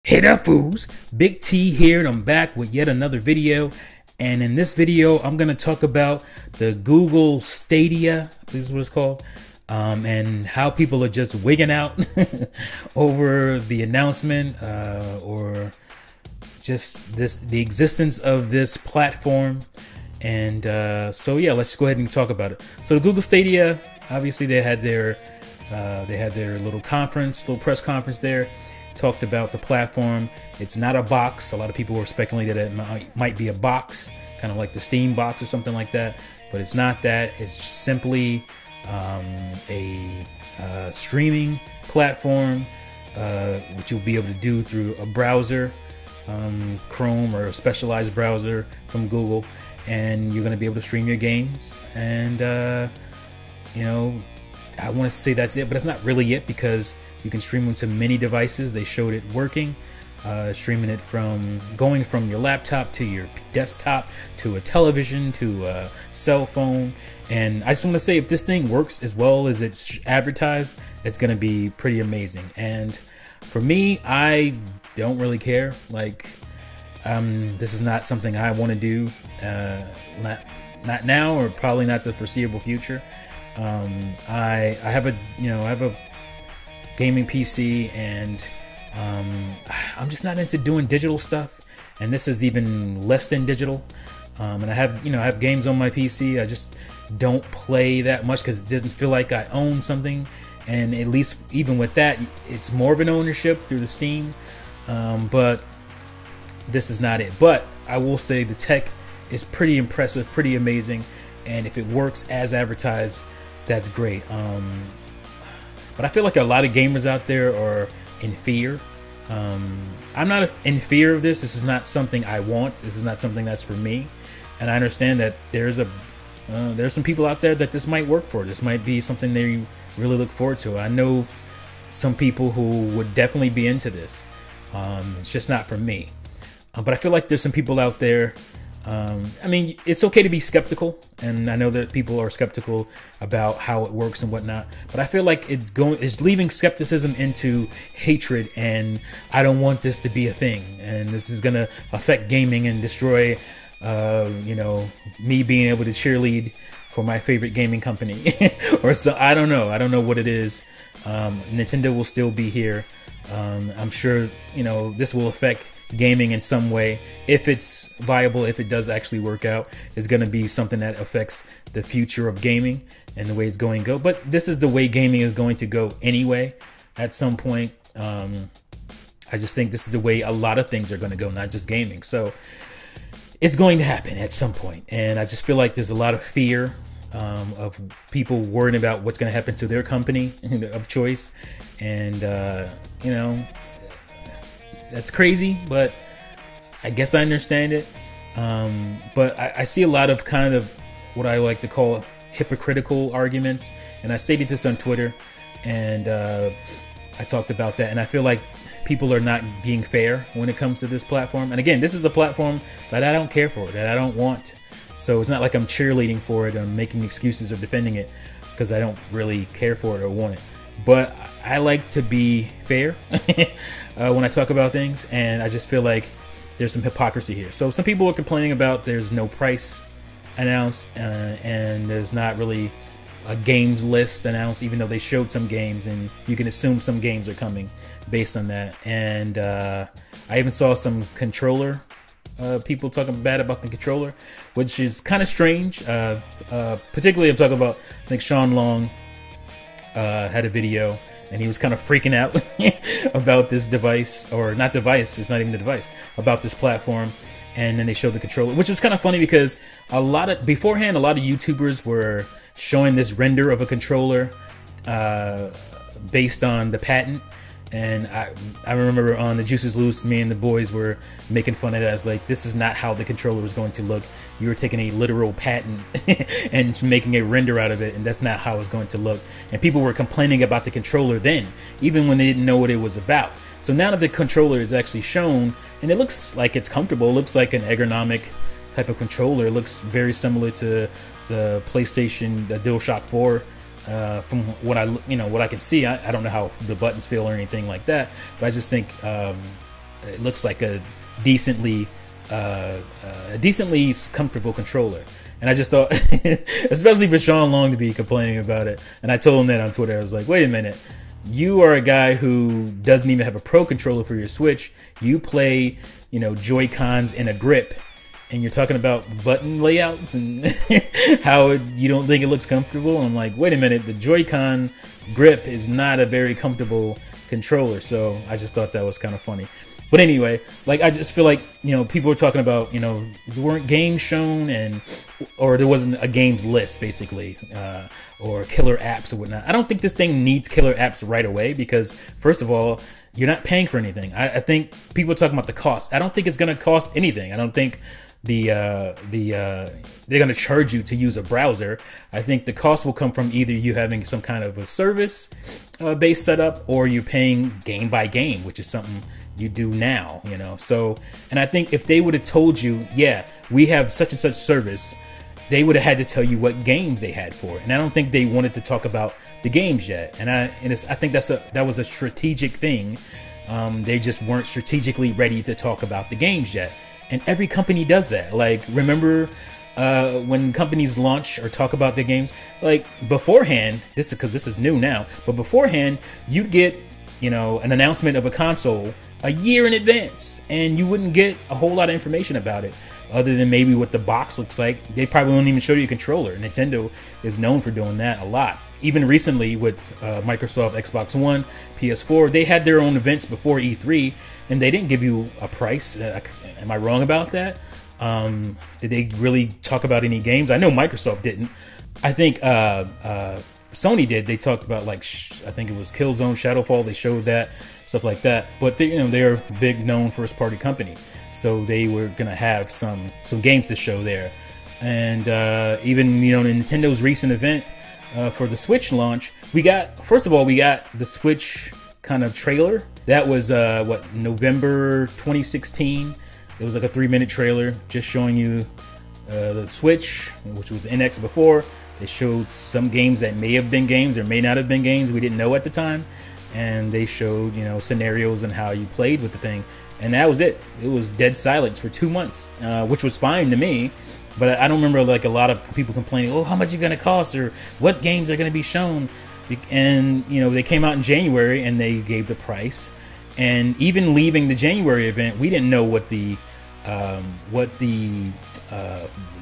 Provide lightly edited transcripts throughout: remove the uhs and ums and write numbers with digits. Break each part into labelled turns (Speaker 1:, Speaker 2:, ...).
Speaker 1: Hey there, fools. Big T here, and I'm back with yet another video. And in this video, I'm going to talk about the Google Stadia, I believe is what it's called, and how people are just wigging out over the announcement or just the existence of this platform. And so yeah, let's go ahead and talk about it. So the Google Stadia, obviously they had their little press conference there. Talked about the platform. It's not a box. A lot of people were speculating that it might be a box, kind of like the Steam box or something like that, but it's not that. It's just simply a streaming platform, which you'll be able to do through a browser, Chrome or a specialized browser from Google, and you're going to be able to stream your games. And you know, I want to say that's it, but it's not really it, because you can stream them to many devices. They showed it working, streaming it going from your laptop to your desktop to a television to a cell phone. And I just want to say, if this thing works as well as it's advertised, it's going to be pretty amazing. And for me, I don't really care. Like, this is not something I want to do, not now, or probably not the foreseeable future. I have a gaming PC, and I'm just not into doing digital stuff, and this is even less than digital. And I have games on my PC. I just don't play that much because it doesn't feel like I own something. And at least even with that, it's more of an ownership through the Steam. But this is not it. But I will say the tech is pretty impressive, pretty amazing, and if it works as advertised, that's great. But I feel like a lot of gamers out there are in fear. I'm not in fear of this. This is not something I want. This is not something that's for me. And I understand that there's some people out there that this might work for. This might be something they really look forward to. I know some people who would definitely be into this. It's just not for me. But I feel like there's some people out there. I mean, it's okay to be skeptical, and I know that people are skeptical about how it works and whatnot, but I feel like it's leaving skepticism into hatred, and I don't want this to be a thing, and this is gonna affect gaming and destroy, me being able to cheerlead for my favorite gaming company, or so. I don't know what it is. Nintendo will still be here. I'm sure, this will affect gaming in some way. If it's viable, if it does actually work out, it's going to be something that affects the future of gaming and the way it's going to go. But this is the way gaming is going to go anyway at some point. I just think this is the way a lot of things are going to go, not just gaming. So it's going to happen at some point. And I just feel like there's a lot of fear of people worrying about what's going to happen to their company of choice. And, that's crazy, but I guess I understand it. But I see a lot of kind of what I like to call hypocritical arguments. And I stated this on Twitter, and I talked about that. And I feel like people are not being fair when it comes to this platform. And again, this is a platform that I don't care for, that I don't want. So it's not like I'm cheerleading for it, I'm making excuses or defending it, because I don't really care for it or want it. But I like to be fair when I talk about things, and I just feel like there's some hypocrisy here. So some people are complaining about there's no price announced, and there's not really a games list announced, even though they showed some games, and you can assume some games are coming based on that. And I even saw some controller people talking bad about the controller, which is kind of strange. Particularly, I'm talking about, I think Sean Long had a video, and he was kind of freaking out about this device, or not device, it's not even the device, about this platform. And then they showed the controller, which was kind of funny, because beforehand, a lot of YouTubers were showing this render of a controller based on the patent. And I remember on the Juices Loose, me and the boys were making fun of that. As like, this is not how the controller was going to look. You were taking a literal patent and making a render out of it, and that's not how it's going to look. And people were complaining about the controller then, even when they didn't know what it was about. So now that the controller is actually shown, and it looks like it's comfortable, it looks like an ergonomic type of controller. It looks very similar to the PlayStation, the DualShock 4. From what I can see, I don't know how the buttons feel or anything like that, but I just think it looks like a decently comfortable controller. And I just thought, especially for Sean Long to be complaining about it, and I told him that on Twitter. I was like, wait a minute, you are a guy who doesn't even have a pro controller for your Switch. You play, Joy-Cons in a grip, and you're talking about button layouts and how you don't think it looks comfortable. And I'm like, wait a minute, the Joy-Con grip is not a very comfortable controller. So I just thought that was kind of funny. But anyway, like, I just feel like, people were talking about, there weren't games shown or there wasn't a games list, basically, or killer apps or whatnot. I don't think this thing needs killer apps right away because, first of all, you're not paying for anything. I think people are talking about the cost. I don't think it's going to cost anything. I don't think they're going to charge you to use a browser. I think the cost will come from either you having some kind of a service based setup, or you paying game by game, which is something you do now, So, and I think if they would have told you, yeah, we have such and such service, they would have had to tell you what games they had for it. And I don't think they wanted to talk about the games yet. And I think that was a strategic thing. They just weren't strategically ready to talk about the games yet. And every company does that. Like, remember when companies launch or talk about their games, like beforehand, this is because this is new now, but beforehand, you'd get, an announcement of a console a year in advance, and you wouldn't get a whole lot of information about it other than maybe what the box looks like. They probably won't even show you a controller. Nintendo is known for doing that a lot. Even recently with Microsoft Xbox One, PS4, they had their own events before E3, and they didn't give you a price. Am I wrong about that? Did they really talk about any games? I know Microsoft didn't. I think Sony did. They talked about, like, I think it was Killzone, Shadowfall. They showed that, stuff like that. But they're a big known first party company, so they were gonna have some games to show there. And even Nintendo's recent event for the Switch launch, we got the Switch kind of trailer. That was November 2016. It was like a 3-minute trailer just showing you the Switch, which was NX before. They showed some games that may have been games or may not have been games we didn't know at the time. And they showed, scenarios and how you played with the thing. And that was it. It was dead silence for 2 months, which was fine to me. But I don't remember, like, a lot of people complaining, oh, how much is it going to cost, or what games are going to be shown. And, they came out in January and they gave the price. And even leaving the January event, we didn't know what the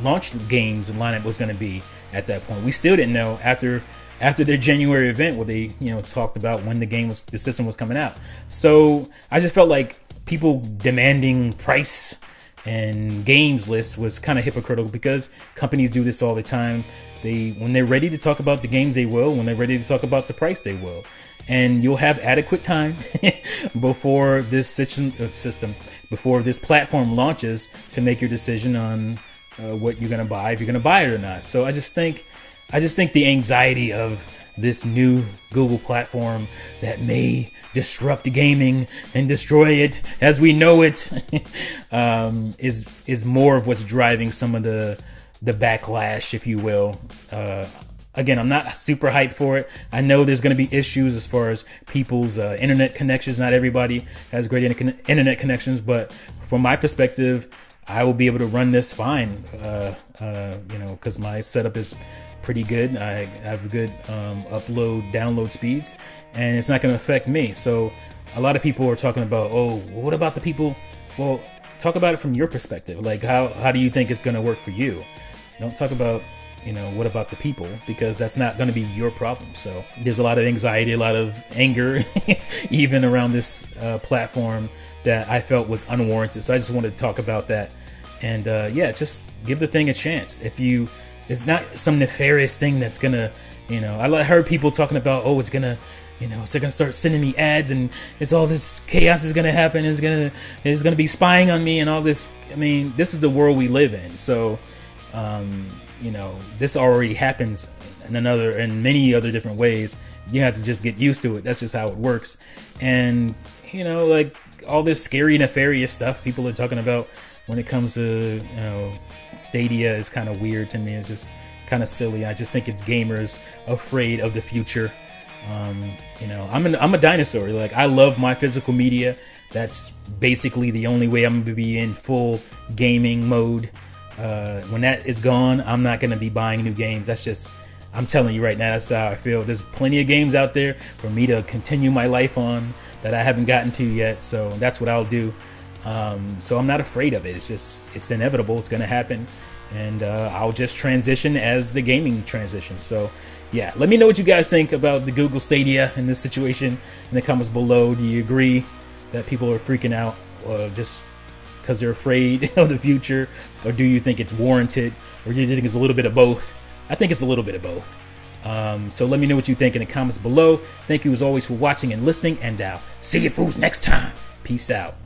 Speaker 1: launch games and lineup was going to be at that point. We still didn't know after their January event where they talked about when the system was coming out. So I just felt like people demanding price and games lists was kind of hypocritical, because companies do this all the time. When they're ready to talk about the games, they will. When they're ready to talk about the price, they will. And you'll have adequate time before this before this platform launches to make your decision on what you're going to buy, if you're going to buy it or not. So I just think the anxiety of this new Google platform that may disrupt gaming and destroy it as we know it is more of what's driving some of the backlash, if you will. Again, I'm not super hyped for it. I know there's going to be issues as far as people's internet connections. Not everybody has great internet connections, but from my perspective, I will be able to run this fine, because my setup is pretty good. I have good download speeds, and it's not going to affect me. So a lot of people are talking about, oh, what about the people? Well, talk about it from your perspective. Like, how do you think it's going to work for you? Don't talk about, what about the people? Because that's not going to be your problem. So there's a lot of anxiety, a lot of anger, even around this platform, that I felt was unwarranted. So I just wanted to talk about that. And just give the thing a chance. It's not some nefarious thing that's going to, I heard people talking about, oh, it's going to, it's going to start sending me ads, and it's all this chaos is going to happen. It's going to be spying on me and all this. I mean, this is the world we live in. So, this already happens in many other different ways. You have to just get used to it. That's just how it works. And, like all this scary, nefarious stuff people are talking about when it comes to, Stadia is kind of weird to me. It's just kind of silly. I just think it's gamers afraid of the future. You know, I'm a dinosaur. Like, I love my physical media. That's basically the only way I'm going to be in full gaming mode. When that is gone, I'm not going to be buying new games. That's just, I'm telling you right now, that's how I feel. There's plenty of games out there for me to continue my life on that I haven't gotten to yet. So that's what I'll do. So I'm not afraid of it. It's just, it's inevitable. It's going to happen. And I'll just transition as the gaming transitions. So yeah, let me know what you guys think about the Google Stadia in this situation in the comments below. Do you agree that people are freaking out just because they're afraid of the future? Or do you think it's warranted? Or do you think it's a little bit of both? I think it's a little bit of both. So let me know what you think in the comments below. Thank you as always for watching and listening, and I'll see you fools next time. Peace out.